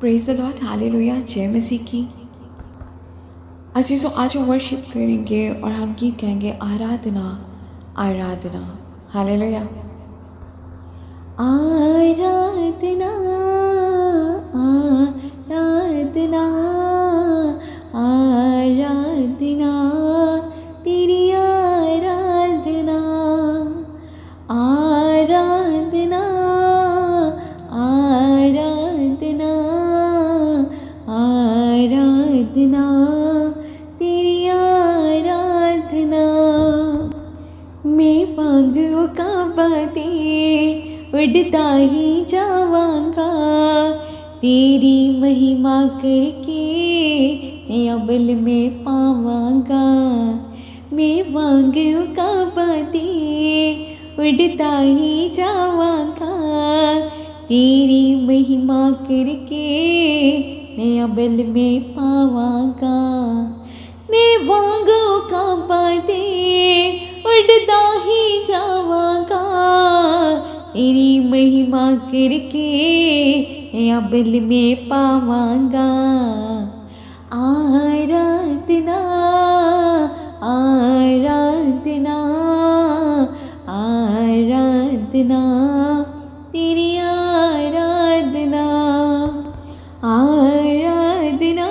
Praise the Lord, hallelujah, जय मसीह की। अजीज़ों, आज हम वर्शिप करेंगे और हम गीत गाएंगे आराधना आराधना। हालेलुया। आराधना आराधना आराधना तेरी आराधना आराधना आराधना आराधना तेरी आराधना। मैं मांगू का बातें उड़ता ही जावांगा, तेरी महिमा करके मैं अबल में पावांगा। मैं मांगू का बातें उड़ता ही जावांगा, तेरी महिमा करके मैं अबल में पावांगा। मैं मांगू का बातें उड़ता ही जावांगा, तेरी महिमा करके मैं अबल में पावांगा। आराधना आराधना आराधना तेरी आराधना आराधना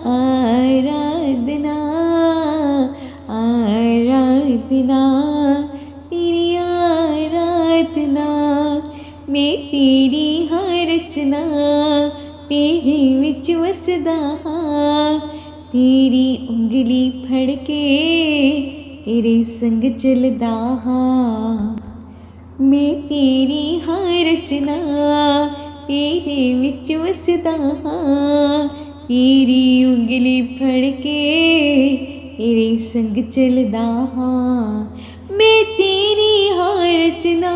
आराधना आराधना तेरी आराधना। मैं तेरी हर रचना तेरे विच वसदा, तेरी उंगली फड़ के तेरे संग चलदा हाँ। मैं तेरी हर रचना तेरे विच वसदा, तेरी उंगली फड़ के तेरे संग चलदा हाँ। मैं तेरी हर रचना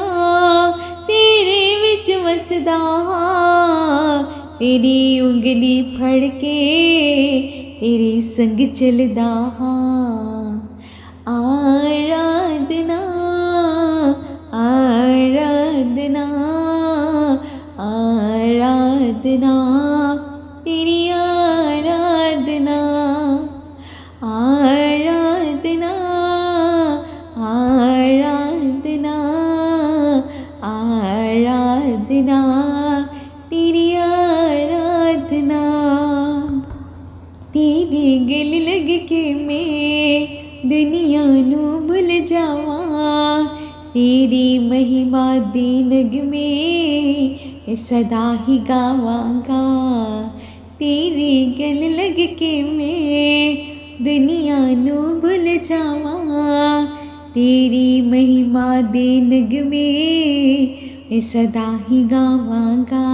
तेरे विच वसदा, तेरी उंगली फड़ के तेरे संग चलदा हाँ। आराधना आराधना आराधना तेरी आराधना आराधना आराधना आराधना तेरी आराधना। तेरे गल लग के मैं दुनिया नू भुल जावा, तेरी महिमा दे नगमे सदा ही गावांगा। तेरे गल लग के मैं दुनिया नू भुल जावा, तेरी महिमा दे नगमे सदा ही गावांगा।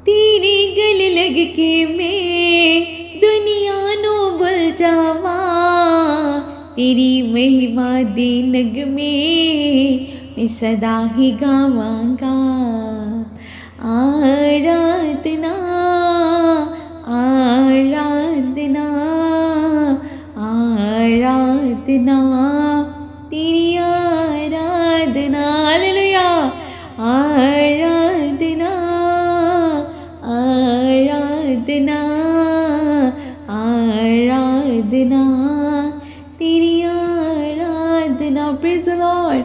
तेरी गल लग के मैं दुनिया नू भुल जावा, तेरी महिमा दे नगमे मैं सदा ही गावांगा। आराधना आराधना आराधना तेरी आराधना। हालेलुया। आराधना आराधना आराधना तेरी आराधना। Praise the lord.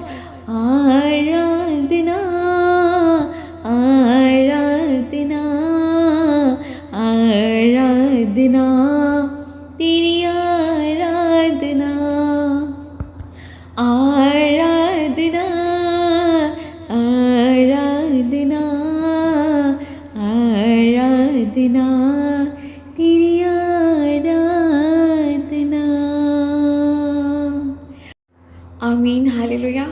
आराधना आराधना आराधना तेरी आराधना आराधना आराधना आराधना तेरी आराधना। आमीन। हालेलुया।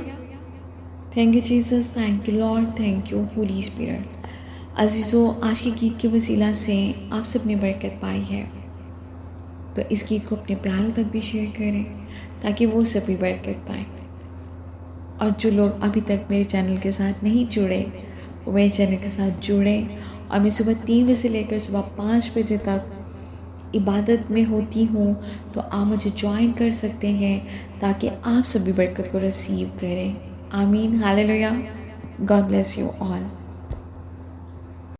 Thank you Jesus, thank you lord, thank you holy spirit. अजीज़ों, आज के गीत के वसीला से आप सब ने बरकत पाई है, तो इस गीत को अपने प्यारों तक भी शेयर करें ताकि वो सभी बरकत पाएँ। और जो लोग अभी तक मेरे चैनल के साथ नहीं जुड़े वो मेरे चैनल के साथ जुड़ें। और मैं सुबह 3 बजे से लेकर सुबह 5 बजे तक इबादत में होती हूँ, तो आप मुझे ज्वाइन कर सकते हैं ताकि आप सभी बरकत को रिसीव करें। आमीन। Hallelujah. God bless you all.